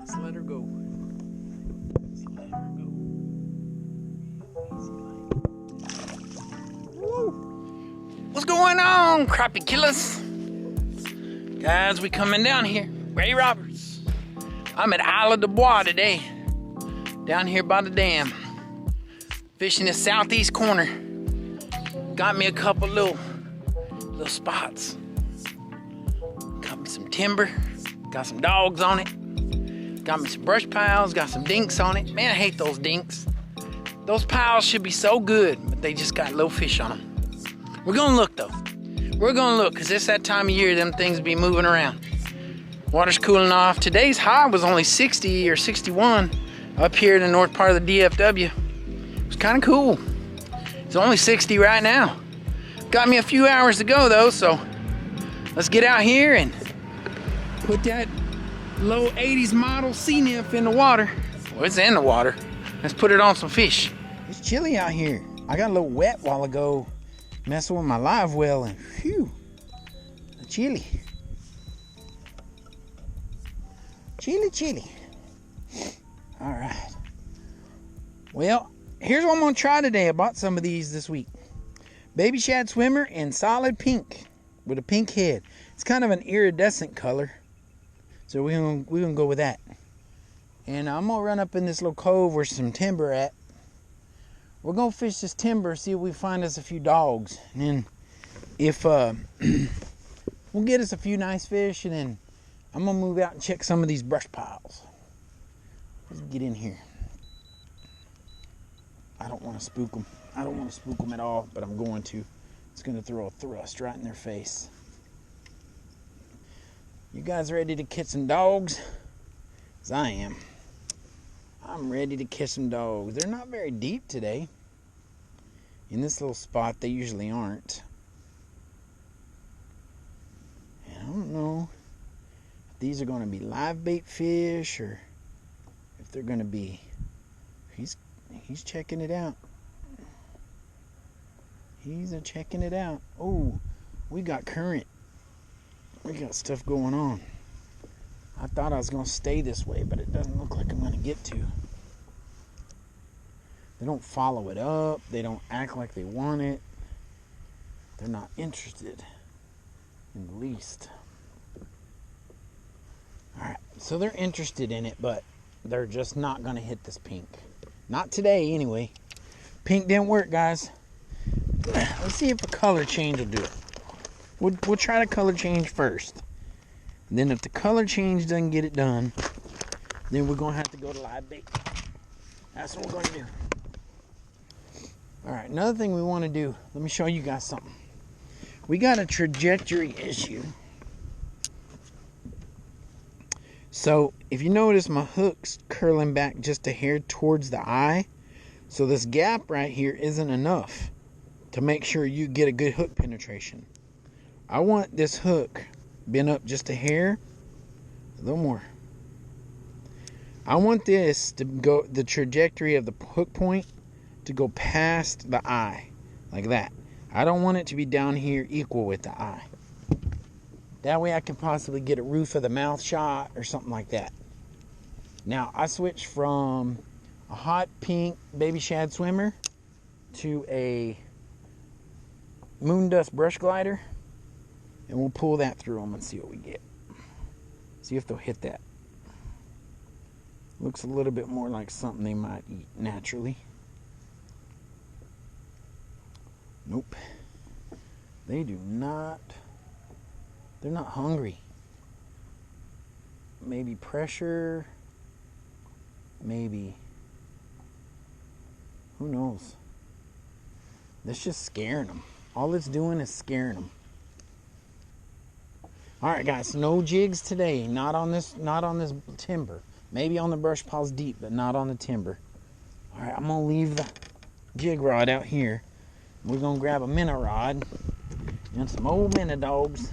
Let's let her go. Let's let her go. Easy like. Woo! What's going on, crappie killers? Guys, we coming down here. Ray Roberts. I'm at Isle de Bois today. Down here by the dam. Fishing the southeast corner. Got me a couple little spots. Got me some timber. Got some dogs on it. Got me some brush piles. Got some dinks on it. Man, I hate those dinks. Those piles should be so good, but they just got little fish on them. We're gonna look though. We're gonna look, cause it's that time of year them things be moving around. Water's cooling off. Today's high was only 60 or 61 up here in the north part of the DFW. It was kind of cool. It's only 60 right now. Got me a few hours to go though, so let's get out here and put that low 80s model sea nymph in the water. Well, it's in the water. Let's put it on some fish. It's chilly out here. I got a little wet while ago messing with my live well, and phew, chilly. Chilly. All right. Well, here's what I'm gonna try today. I bought some of these this week. Baby shad swimmer in solid pink with a pink head. It's kind of an iridescent color, so we're gonna go with that. And I'm gonna run up in this little cove where some timber at. We're gonna fish this timber, see if we find us a few dogs, and then if we'll get us a few nice fish, and then I'm gonna move out and check some of these brush piles. Let's get in here. I don't want to spook them. I don't want to spook them at all, but I'm going to. It's gonna throw a thrust right in their face. You guys ready to catch some dogs? 'Cause I am. I'm ready to catch some dogs. They're not very deep today. In this little spot, they usually aren't. And I don't know if these are going to be live bait fish or if they're going to be... He's checking it out. He's checking it out. Oh, we got current. We got stuff going on. I thought I was going to stay this way, but it doesn't look like I'm going to get to. They don't follow it up. They don't act like they want it. They're not interested in the least. Alright, so they're interested in it, but they're just not going to hit this pink. Not today, anyway. Pink didn't work, guys. Let's see if the color change will do it. We'll try the color change first. And then if the color change doesn't get it done, then we're going to have to go to live bait. That's what we're going to do. Alright, another thing we want to do, let me show you guys something. We got a trajectory issue. So, if you notice, my hook's curling back just a hair towards the eye. So this gap right here isn't enough to make sure you get a good hook penetration. I want this hook bent up just a hair, a little more. I want this to go, the trajectory of the hook point to go past the eye, like that. I don't want it to be down here equal with the eye. That way I can possibly get a roof of the mouth shot or something like that. Now, I switched from a hot pink baby shad swimmer to a moon dust brush glider. And we'll pull that through them and see what we get. See if they'll hit that. Looks a little bit more like something they might eat naturally. Nope. They do not. They're not hungry. Maybe pressure. Maybe. Who knows? That's just scaring them. All it's doing is scaring them. Alright guys, no jigs today. Not on this timber. Maybe on the brush piles deep, but not on the timber. Alright, I'm gonna leave the jig rod out here. We're gonna grab a minnow rod and some old minnow dogs.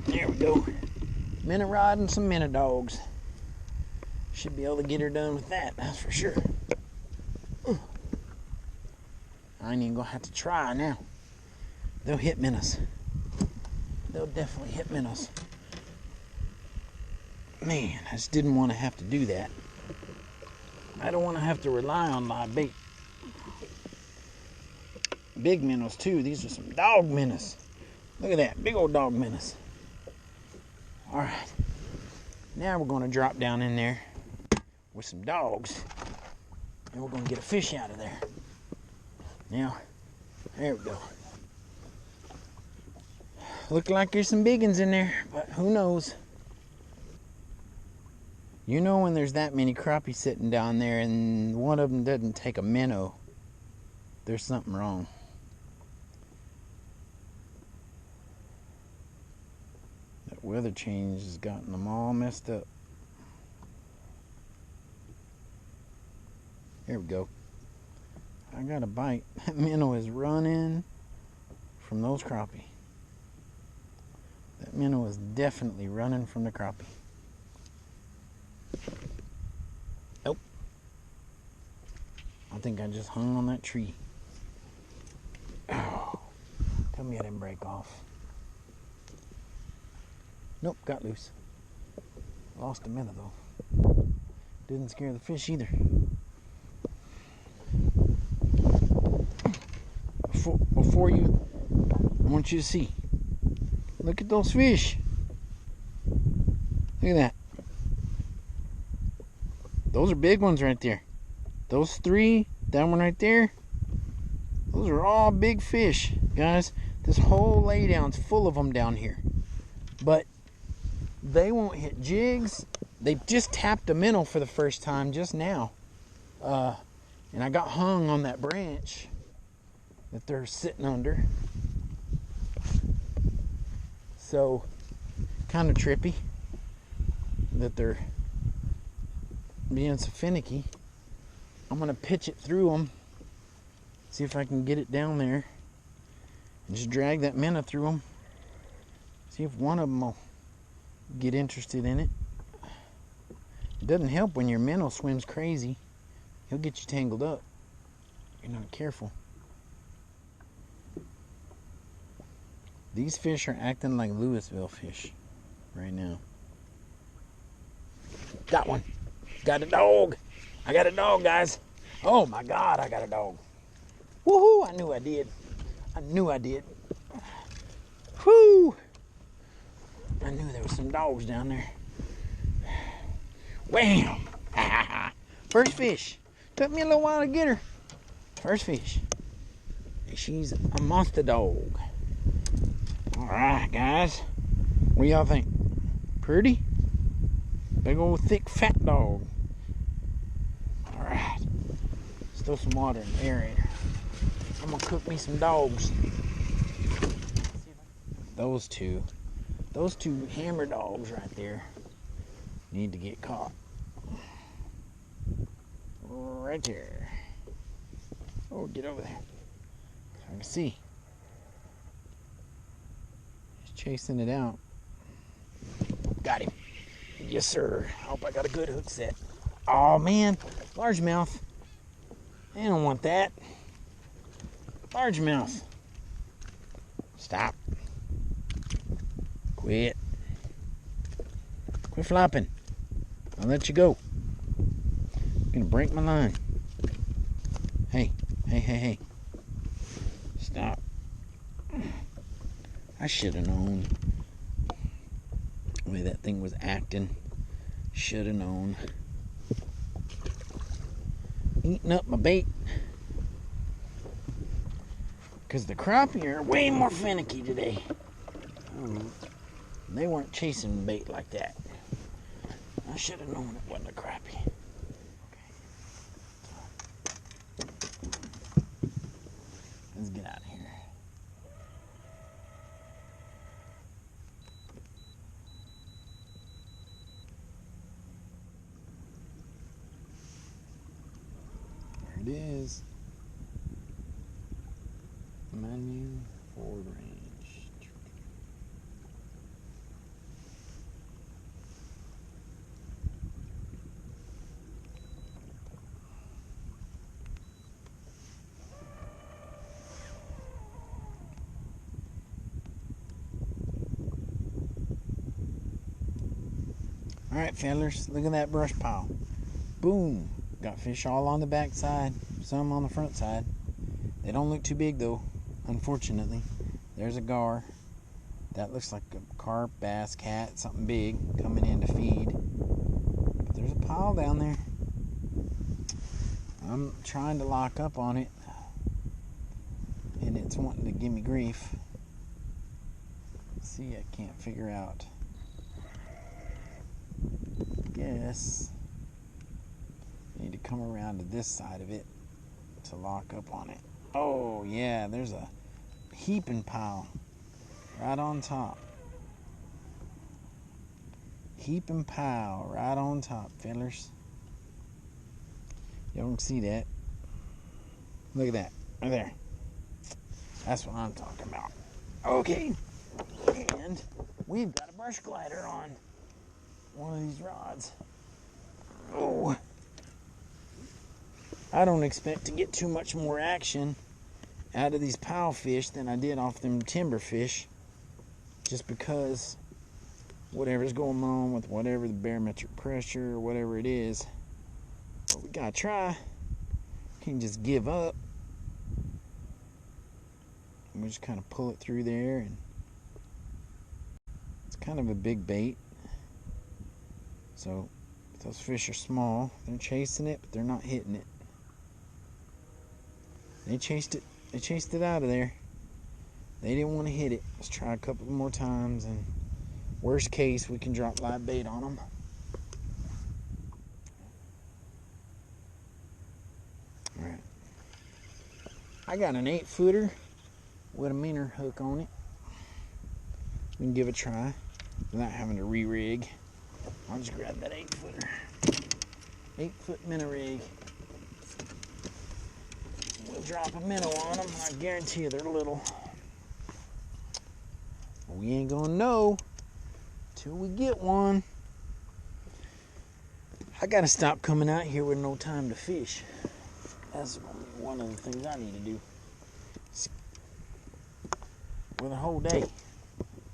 There we go. Minnow rod and some minnow dogs. Should be able to get her done with that, that's for sure. I ain't even gonna have to try now. They'll hit minnows. They'll definitely hit minnows. Man, I just didn't want to have to do that. I don't want to have to rely on live bait. Big minnows too. These are some dog minnows. Look at that, big old dog minnows. All right, now we're going to drop down in there with some dogs, and we're going to get a fish out of there. Now, there we go. Look like there's some big ones in there, but who knows? You know when there's that many crappie sitting down there and one of them doesn't take a minnow, there's something wrong. That weather change has gotten them all messed up. Here we go. I got a bite. That minnow is running from those crappie. That minnow is definitely running from the crappie. Nope. I think I just hung on that tree. Oh, tell me I didn't break off. Nope, got loose. Lost a minnow though. Didn't scare the fish either. Before you, I want you to see. Look at those fish. Look at that. Those are big ones right there. Those three, that one right there, those are all big fish, guys. This whole laydown's full of them down here. But they won't hit jigs. They just tapped a minnow for the first time just now. And I got hung on that branch that they're sitting under. So, kind of trippy that they're being so finicky. I'm gonna pitch it through them, see if I can get it down there, and just drag that minnow through them. See if one of them will get interested in it. It doesn't help when your minnow swims crazy. He'll get you tangled up. You're not careful. These fish are acting like Louisville fish right now. Got one. Got a dog. I got a dog, guys. Oh my God, I got a dog. Woohoo, I knew I did. I knew I did. Whoo! I knew there was some dogs down there. Wham! First fish. Took me a little while to get her. First fish. She's a monster dog. Alright, guys. What do y'all think? Pretty? Big old thick fat dog. Alright. Let's throw some water in the aerator. I'm gonna cook me some dogs. Those two hammer dogs right there need to get caught. Right there. Oh, get over there. So I can see. Just chasing it out. Got him. Yes, sir. I hope I got a good hook set. Oh, man. Largemouth. I don't want that. Largemouth. Stop. Quit. Quit flopping. I'll let you go. I'm gonna break my line. Hey, hey, hey, hey. Stop. I should have known. The way that thing was acting. Should have known. Eating up my bait. Because the crappie are way more finicky today. They weren't chasing bait like that. I should have known it wasn't a crappie. Let's get out of here. There it is. Menu, forward range. Alright, fellas, look at that brush pile. Boom. Got fish all on the back side, some on the front side. They don't look too big though, unfortunately. There's a gar. That looks like a carp, bass, cat, something big coming in to feed. But there's a pile down there. I'm trying to lock up on it, and it's wanting to give me grief. See, I can't figure out. Guess I need to come around to this side of it to lock up on it. Oh yeah, there's a heaping pile right on top. Heaping pile right on top, fellers. Y'all can see that. Look at that, right there. That's what I'm talking about. Okay, and we've got a brush glider on one of these rods. Oh, I don't expect to get too much more action out of these pile fish than I did off them timber fish, just because whatever's going on with whatever the barometric pressure or whatever it is. But we gotta try. Can't just give up. We just kind of pull it through there, and it's kind of a big bait. So those fish are small. They're chasing it, but they're not hitting it. They chased it. They chased it out of there. They didn't want to hit it. Let's try a couple more times, and worst case, we can drop live bait on them. All right. I got an 8-footer with a minnow hook on it. We can give it a try without having to re-rig. I'll just grab that 8-footer. 8-foot minnow rig. We'll drop a minnow on them, and I guarantee you they're little. We ain't gonna know till we get one. I gotta stop coming out here with no time to fish. That's one of the things I need to do. With a whole day,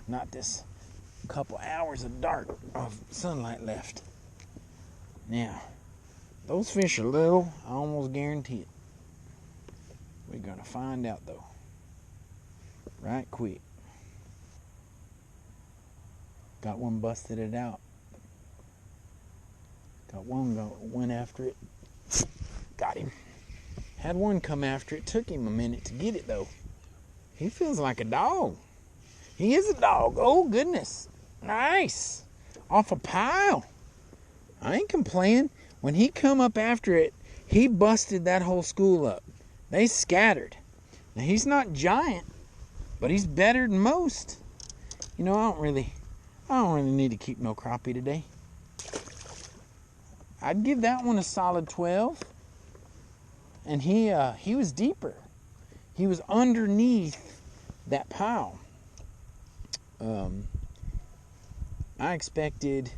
not this couple hours of sunlight left. Now, those fish are little, I almost guarantee it. We're gonna find out though, right quick. Got one, busted it out. Got one, went after it. Got him. Had one come after it. Took him a minute to get it though. He feels like a dog. He is a dog. Oh goodness. Nice. Off a pile. I ain't complaining. When he come up after it, he busted that whole school up. They scattered. Now he's not giant, but he's better than most. You know, I don't really need to keep no crappie today. I'd give that one a solid 12. And he was deeper. He was underneath that pile. I expected,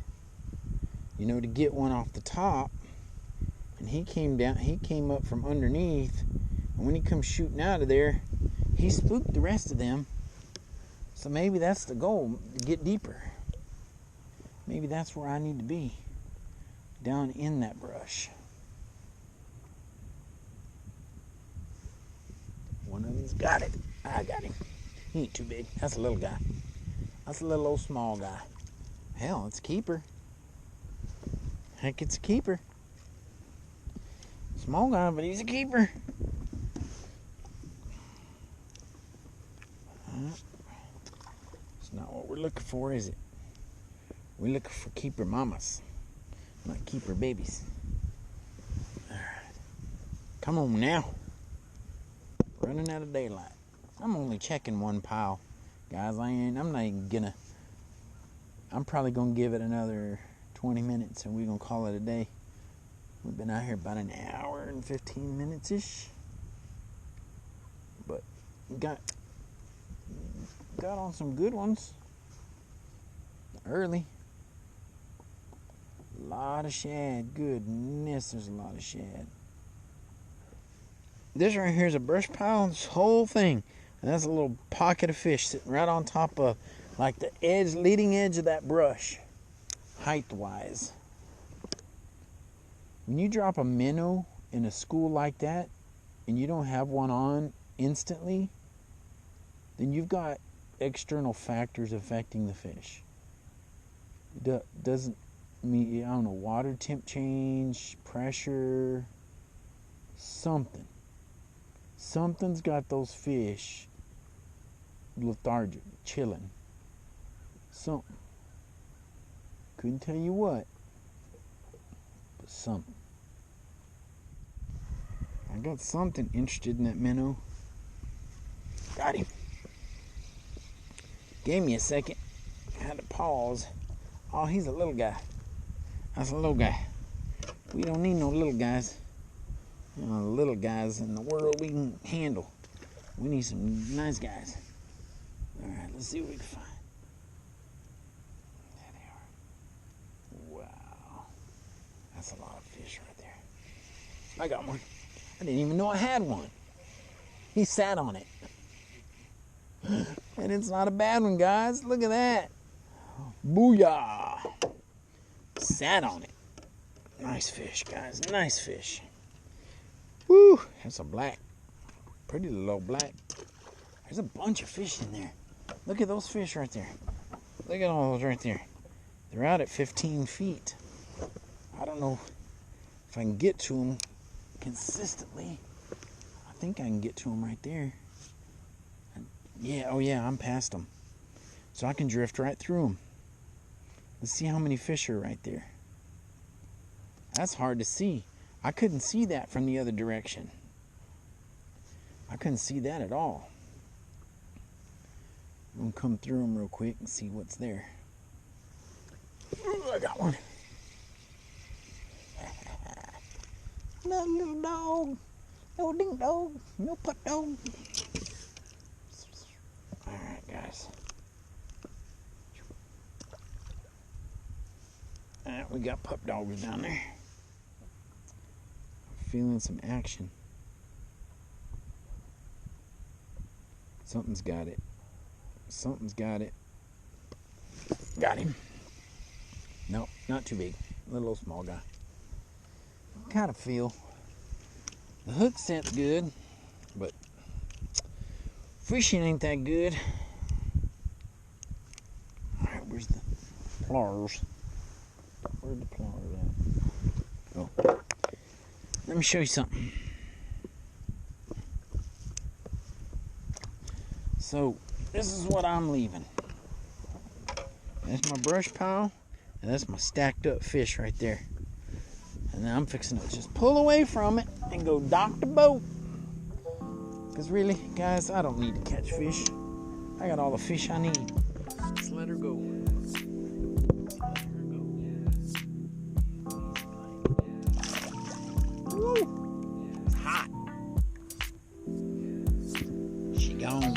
you know, to get one off the top, and he came up from underneath, and when he comes shooting out of there, he spooked the rest of them. So maybe that's the goal, to get deeper. Maybe that's where I need to be, down in that brush. One of them's got it. I got him. He ain't too big. That's a little guy. That's a little old small guy. Hell, it's a keeper. Heck, it's a keeper. Small guy, but he's a keeper. It's not what we're looking for, is it? We're looking for keeper mamas, not keeper babies. All right. Come on now. Running out of daylight. I'm only checking one pile, guys. I'm probably gonna give it another 20 minutes and we're gonna call it a day. We've been out here about an hour and 15 minutes ish, but got on some good ones early. A lot of shad. Goodness, there's a lot of shad. This right here is a brush pile, this whole thing. And that's a little pocket of fish sitting right on top of, like, the leading edge of that brush. height-wise. When you drop a minnow in a school like that and you don't have one on instantly, then you've got external factors affecting the fish. Doesn't mean, I don't know, water temp change, pressure, something. Something's got those fish lethargic, chilling. Something. Couldn't tell you what, but something. I got something interested in that minnow. Got him. Gave me a second. I had to pause. Oh, he's a little guy. That's a little guy. We don't need no little guys. You know, the little guys in the world we can handle. We need some nice guys. Alright, let's see what we can find. There they are. Wow. That's a lot of fish right there. I got one. I didn't even know I had one. He sat on it. And it's not a bad one, guys. Look at that. Booyah. Sat on it. Nice fish, guys. Nice fish. Woo. That's a black. Pretty low black. There's a bunch of fish in there. Look at those fish right there. Look at all those right there. They're out at 15 feet. I don't know if I can get to them consistently. I think I can get to them right there. Yeah, oh yeah, I'm past them. So I can drift right through them. Let's see how many fish are right there. That's hard to see. I couldn't see that from the other direction. I couldn't see that at all. I'm gonna come through them real quick and see what's there. Ooh, I got one. No little dog. No ding dog. No pup dog. Alright, guys. Alright, we got pup dogs down there. I'm feeling some action. Something's got it. Something's got it. Got him. Nope, not too big. A little small guy. Kind of feel the hook set's good, but fishing ain't that good. Alright, where's the pliers? Where's the pliers at? Oh. Let me show you something. So, this is what I'm leaving. That's my brush pile, and that's my stacked up fish right there. And then I'm fixing to just pull away from it and go dock the boat. Because really, guys, I don't need to catch fish. I got all the fish I need. Just let her go. Let her go. Woo! It's hot. She gone.